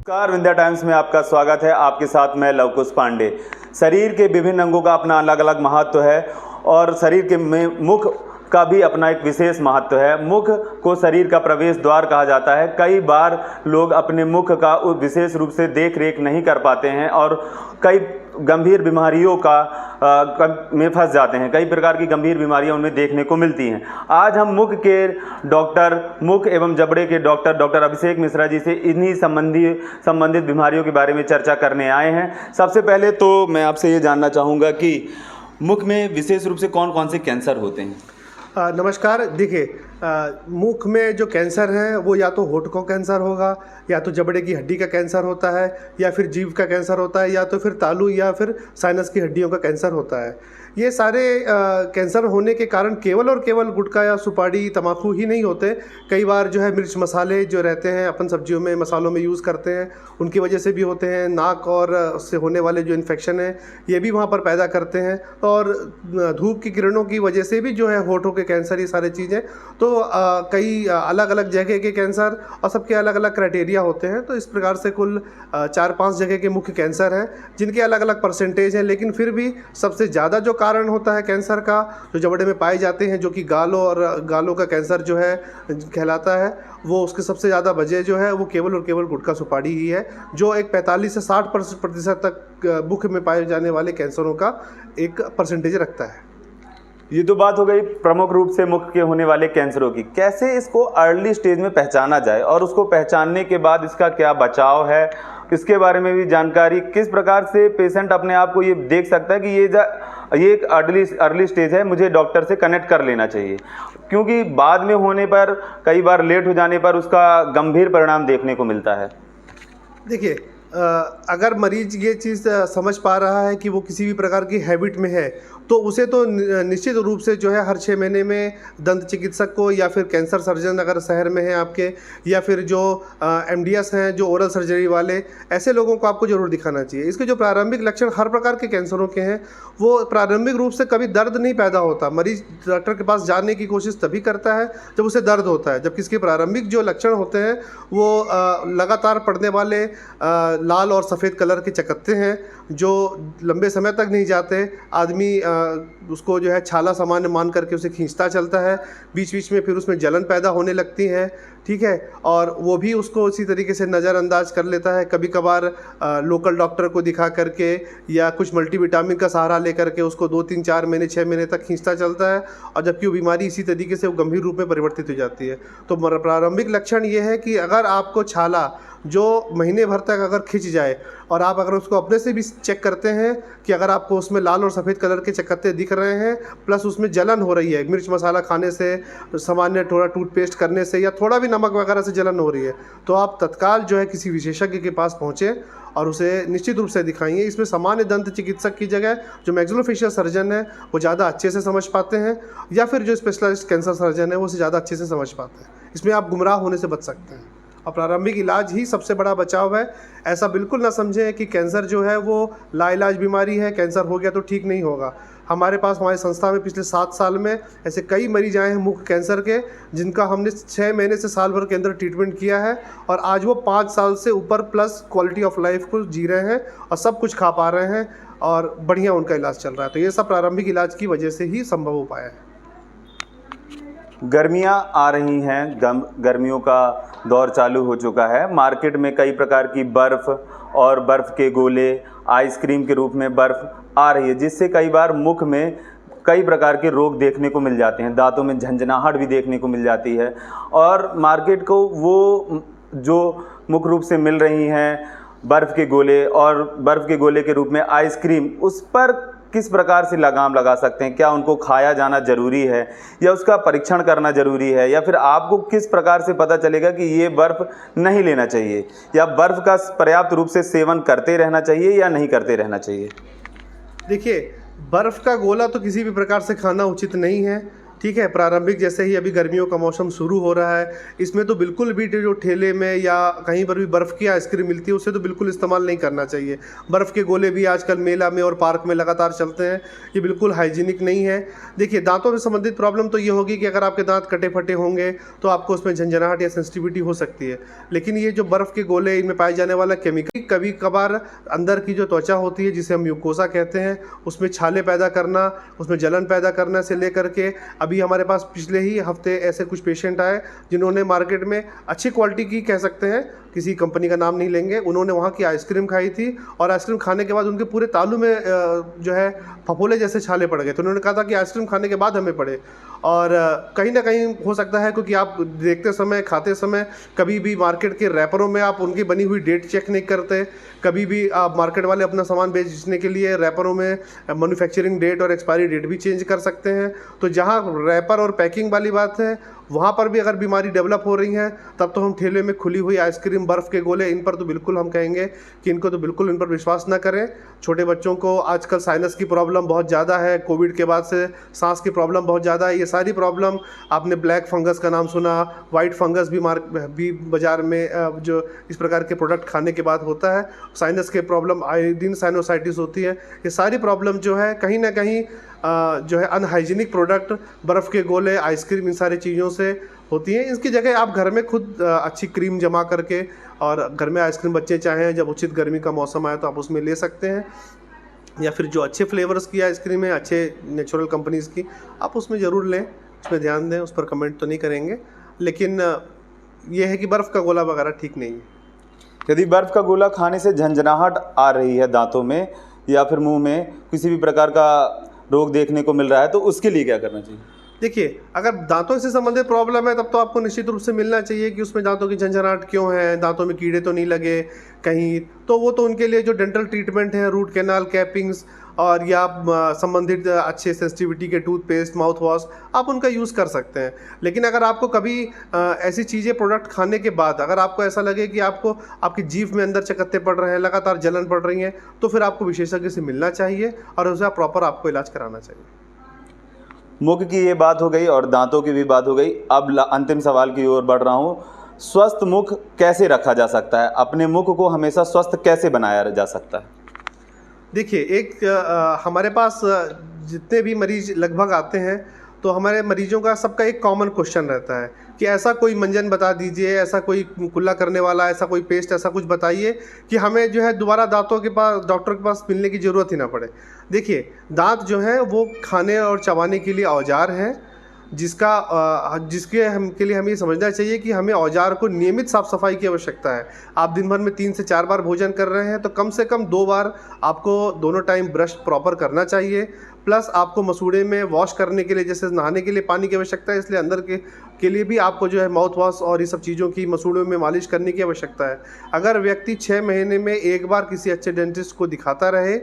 नमस्कार, विंध्या टाइम्स में आपका स्वागत है। आपके साथ मैं लवकुश पांडे। शरीर के विभिन्न अंगों का अपना अलग अलग महत्व है और शरीर के में मुख का भी अपना एक विशेष महत्व है। मुख को शरीर का प्रवेश द्वार कहा जाता है। कई बार लोग अपने मुख का विशेष रूप से देख रेख नहीं कर पाते हैं और कई गंभीर बीमारियों में फंस जाते हैं। कई प्रकार की गंभीर बीमारियां उनमें देखने को मिलती हैं। आज हम मुख एवं जबड़े के डॉक्टर अभिषेक मिश्रा जी से इन्हीं संबंधित बीमारियों के बारे में चर्चा करने आए हैं। सबसे पहले तो मैं आपसे ये जानना चाहूँगा कि मुख में विशेष रूप से कौन कौन से कैंसर होते हैं। नमस्कार। देखिए, मुख में जो कैंसर है वो या तो होंठ का कैंसर होगा, या तो जबड़े की हड्डी का कैंसर होता है, या फिर जीभ का कैंसर होता है, या तो फिर तालू या फिर साइनस की हड्डियों का कैंसर होता है। ये सारे कैंसर होने के कारण केवल और केवल गुटखा या सुपारी तंबाकू ही नहीं होते। कई बार जो है मिर्च मसाले जो रहते हैं अपन सब्जियों में मसालों में यूज़ करते हैं, उनकी वजह से भी होते हैं। नाक और उससे होने वाले जो इन्फेक्शन है ये भी वहाँ पर पैदा करते हैं, और धूप की किरणों की वजह से भी जो है होठों के कैंसर, ये सारी चीज़ें। तो कई अलग अलग जगह के कैंसर और सबके अलग अलग क्राइटेरिया होते हैं। तो इस प्रकार से कुल 4-5 जगह के मुख्य कैंसर हैं जिनके अलग अलग परसेंटेज हैं, लेकिन फिर भी सबसे ज़्यादा जो कारण होता है कैंसर का जो जबड़े में पाए जाते हैं, जो कि गालों का कैंसर जो है कहलाता है, वो उसके सबसे ज़्यादा वजह जो है वो केवल और केवल गुटखा सुपारी ही है, जो एक 45 से 60% तक मुख में पाए जाने वाले कैंसरों का एक परसेंटेज रखता है। ये तो बात हो गई प्रमुख रूप से मुख के होने वाले कैंसरों की। कैसे इसको अर्ली स्टेज में पहचाना जाए और उसको पहचानने के बाद इसका क्या बचाव है, इसके बारे में भी जानकारी। किस प्रकार से पेशेंट अपने आप को ये देख सकता है कि ये एक अर्ली स्टेज है, मुझे डॉक्टर से कनेक्ट कर लेना चाहिए, क्योंकि बाद में होने पर, कई बार लेट हो जाने पर उसका गंभीर परिणाम देखने को मिलता है। देखिए, अगर मरीज ये चीज़ समझ पा रहा है कि वो किसी भी प्रकार की हैबिट में है, तो उसे तो निश्चित रूप से जो है हर 6 महीने में दंत चिकित्सक को, या फिर कैंसर सर्जन अगर शहर में है आपके, या फिर जो MDS हैं जो ओरल सर्जरी वाले, ऐसे लोगों को आपको ज़रूर दिखाना चाहिए। इसके जो प्रारंभिक लक्षण हर प्रकार के कैंसरों के हैं, वो प्रारंभिक रूप से कभी दर्द नहीं पैदा होता। मरीज डॉक्टर के पास जाने की कोशिश तभी करता है जब उसे दर्द होता है, जबकि इसके प्रारंभिक जो लक्षण होते हैं वो लगातार पड़ने वाले लाल और सफ़ेद कलर के चकत्ते हैं जो लंबे समय तक नहीं जाते। आदमी उसको जो है छाला सामान्य मान करके उसे खींचता चलता है, बीच बीच में फिर उसमें जलन पैदा होने लगती है, ठीक है, और वो भी उसको उसी तरीके से नज़रअंदाज कर लेता है। कभी कभार लोकल डॉक्टर को दिखा करके या कुछ मल्टीविटामिन का सहारा लेकर के उसको 2-3-4 महीने 6 महीने तक खींचता चलता है, और जबकि वो बीमारी इसी तरीके से वो गंभीर रूप में परिवर्तित हो जाती है। तो प्रारंभिक लक्षण ये है कि अगर आपको छाला जो महीने भर तक अगर खिंच जाए, और आप अगर उसको अपने से भी चेक करते हैं कि अगर आपको उसमें लाल और सफ़ेद कलर के चकत्ते दिख रहे हैं, प्लस उसमें जलन हो रही है, मिर्च मसाला खाने से, सामान्य थोड़ा टूथपेस्ट करने से, या थोड़ा भी नमक वगैरह से जलन हो रही है, तो आप तत्काल जो है किसी विशेषज्ञ के पास पहुँचें और उसे निश्चित रूप से दिखाइए। इसमें सामान्य दंत चिकित्सक की जगह जो मैक्सिलोफेशियल सर्जन है वो ज़्यादा अच्छे से समझ पाते हैं, या फिर जो स्पेशलिस्ट कैंसर सर्जन है वो उसे ज़्यादा अच्छे से समझ पाते हैं। इसमें आप गुमराह होने से बच सकते हैं, और प्रारंभिक इलाज ही सबसे बड़ा बचाव है। ऐसा बिल्कुल ना समझें कि कैंसर जो है वो लाइलाज बीमारी है, कैंसर हो गया तो ठीक नहीं होगा। हमारे पास, हमारी संस्था में पिछले 7 साल में ऐसे कई मरीज आए हैं मुख कैंसर के, जिनका हमने 6 महीने से साल भर के अंदर ट्रीटमेंट किया है, और आज वो 5 साल से ऊपर प्लस क्वालिटी ऑफ लाइफ को जी रहे हैं और सब कुछ खा पा रहे हैं, और बढ़िया उनका इलाज चल रहा है। तो ये सब प्रारंभिक इलाज की वजह से ही संभव हो पाया है। गर्मियाँ आ रही हैं, गर्मियों का दौर चालू हो चुका है। मार्केट में कई प्रकार की बर्फ़ और बर्फ़ के गोले, आइसक्रीम के रूप में बर्फ़ आ रही है, जिससे कई बार मुख में कई प्रकार के रोग देखने को मिल जाते हैं। दांतों में झंझनाहट भी देखने को मिल जाती है, और मार्केट को वो जो मुख्य रूप से मिल रही हैं बर्फ़ के गोले और बर्फ़ के गोले के रूप में आइसक्रीम, उस पर किस प्रकार से लगाम लगा सकते हैं? क्या उनको खाया जाना ज़रूरी है, या उसका परीक्षण करना ज़रूरी है, या फिर आपको किस प्रकार से पता चलेगा कि ये बर्फ़ नहीं लेना चाहिए, या बर्फ़ का पर्याप्त रूप से सेवन करते रहना चाहिए या नहीं करते रहना चाहिए? देखिए, बर्फ़ का गोला तो किसी भी प्रकार से खाना उचित नहीं है, ठीक है, प्रारंभिक जैसे ही अभी गर्मियों का मौसम शुरू हो रहा है, इसमें तो बिल्कुल भी जो ठेले में या कहीं पर भी बर्फ़ की आइसक्रीम मिलती है उसे तो बिल्कुल इस्तेमाल नहीं करना चाहिए। बर्फ़ के गोले भी आजकल मेला में और पार्क में लगातार चलते हैं, ये बिल्कुल हाइजीनिक नहीं है। देखिए, दांतों से संबंधित प्रॉब्लम तो ये होगी कि अगर आपके दांत कटे फटे होंगे तो आपको उसमें झंझनाहट या सेंसिटिविटी हो सकती है। लेकिन ये जो बर्फ़ के गोले, इनमें पाए जाने वाला केमिकल कभी कभार अंदर की जो त्वचा होती है जिसे हम म्यूकोसा कहते हैं, उसमें छाले पैदा करना, उसमें जलन पैदा करना से लेकर के अभी हमारे पास पिछले ही हफ्ते ऐसे कुछ पेशेंट आए जिन्होंने मार्केट में अच्छी क्वालिटी की, कह सकते हैं, किसी कंपनी का नाम नहीं लेंगे, उन्होंने वहाँ की आइसक्रीम खाई थी और आइसक्रीम खाने के बाद उनके पूरे तालू में जो है फफोले जैसे छाले पड़ गए। तो उन्होंने कहा था कि आइसक्रीम खाने के बाद हमें पड़े, और कहीं ना कहीं हो सकता है क्योंकि आप देखते समय, खाते समय कभी भी मार्केट के रैपरों में आप उनकी बनी हुई डेट चेक नहीं करते। कभी भी आप मार्केट वाले अपना सामान बेचने के लिए रैपरों में मैन्युफैक्चरिंग डेट और एक्सपायरी डेट भी चेंज कर सकते हैं। तो जहाँ रैपर और पैकिंग वाली बात है, वहाँ पर भी अगर बीमारी डेवलप हो रही है तब तो हम ठेले में खुली हुई आइसक्रीम, बर्फ़ के गोले, इन पर तो बिल्कुल हम कहेंगे कि इनको तो बिल्कुल इन पर विश्वास ना करें। छोटे बच्चों को आजकल साइनस की प्रॉब्लम बहुत ज़्यादा है, कोविड के बाद से सांस की प्रॉब्लम बहुत ज़्यादा है। ये सारी प्रॉब्लम, आपने ब्लैक फंगस का नाम सुना, वाइट फंगस भी बाज़ार में जो इस प्रकार के प्रोडक्ट खाने के बाद होता है। साइनस के प्रॉब्लम, आए दिन साइनोसाइटिस होती है। ये सारी प्रॉब्लम जो है कहीं ना कहीं जो है अनहाइजीनिक प्रोडक्ट, बर्फ़ के गोले, आइसक्रीम, इन सारी चीज़ों से होती हैं। इसकी जगह आप घर में खुद अच्छी क्रीम जमा करके और घर में आइसक्रीम बच्चे चाहें जब उचित गर्मी का मौसम आए तो आप उसमें ले सकते हैं, या फिर जो अच्छे फ्लेवर्स की आइसक्रीम है, अच्छे नेचुरल कंपनीज़ की, आप उसमें ज़रूर लें, उसमें ध्यान दें। उस पर कमेंट तो नहीं करेंगे, लेकिन ये है कि बर्फ़ का गोला वगैरह ठीक नहीं है। यदि बर्फ़ का गोला खाने से झंझनाहट आ रही है दांतों में या फिर मुंह में, किसी भी प्रकार का रोग देखने को मिल रहा है, तो उसके लिए क्या करना चाहिए? देखिए, अगर दांतों से संबंधित प्रॉब्लम है तब तो आपको निश्चित रूप से मिलना चाहिए कि उसमें दांतों की झंझनाहट क्यों है, दांतों में कीड़े तो नहीं लगे कहीं, तो वो तो उनके लिए जो डेंटल ट्रीटमेंट है, रूट कैनाल, कैपिंग्स और या संबंधित अच्छे सेंसिटिविटी के टूथपेस्ट, माउथ वॉश, आप उनका यूज़ कर सकते हैं। लेकिन अगर आपको कभी ऐसी चीज़ें, प्रोडक्ट खाने के बाद अगर आपको ऐसा लगे कि आपको आपकी जीभ में अंदर चकत्ते पड़ रहे हैं, लगातार जलन पड़ रही है, तो फिर आपको विशेषज्ञ से मिलना चाहिए और उसका प्रॉपर आपको इलाज कराना चाहिए। मुख की ये बात हो गई और दांतों की भी बात हो गई। अब अंतिम सवाल की ओर बढ़ रहा हूँ। स्वस्थ मुख कैसे रखा जा सकता है? अपने मुख को हमेशा स्वस्थ कैसे बनाया जा सकता है? देखिए, हमारे पास जितने भी मरीज़ लगभग आते हैं तो हमारे मरीजों का सबका एक कॉमन क्वेश्चन रहता है कि ऐसा कोई मंजन बता दीजिए, ऐसा कोई कुल्ला करने वाला, ऐसा कोई पेस्ट, ऐसा कुछ बताइए कि हमें जो है दोबारा दांतों के पास, डॉक्टर के पास मिलने की ज़रूरत ही ना पड़े। देखिए, दांत जो हैं वो खाने और चबाने के लिए औजार हैं, के लिए हमें ये समझना चाहिए कि हमें औजार को नियमित साफ़ सफाई की आवश्यकता है। आप दिन भर में 3 से 4 बार भोजन कर रहे हैं तो कम से कम 2 बार आपको दोनों टाइम ब्रश प्रॉपर करना चाहिए। प्लस आपको मसूड़े में वॉश करने के लिए, जैसे नहाने के लिए पानी की आवश्यकता है, इसलिए अंदर के लिए भी आपको जो है माउथ वॉश और ये सब चीज़ों की मसूड़ों में मालिश करने की आवश्यकता है। अगर व्यक्ति 6 महीने में 1 बार किसी अच्छे डेंटिस्ट को दिखाता रहे,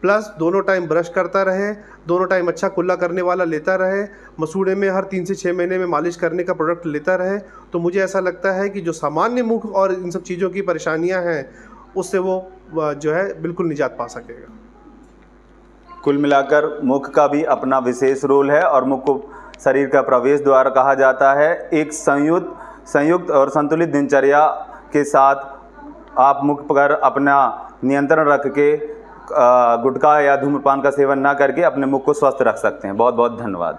प्लस दोनों टाइम ब्रश करता रहे, दोनों टाइम अच्छा कुल्ला करने वाला लेता रहे, मसूड़े में हर 3 से 6 महीने में मालिश करने का प्रोडक्ट लेता रहे, तो मुझे ऐसा लगता है कि जो सामान्य मुख और इन सब चीज़ों की परेशानियां हैं उससे वो जो है बिल्कुल निजात पा सकेगा। कुल मिलाकर मुख का भी अपना विशेष रोल है और मुख को शरीर का प्रवेश द्वार कहा जाता है। एक संयुक्त और संतुलित दिनचर्या के साथ आप मुख पर अपना नियंत्रण रख के गुटखा या धूम्रपान का सेवन ना करके अपने मुख को स्वस्थ रख सकते हैं। बहुत बहुत धन्यवाद।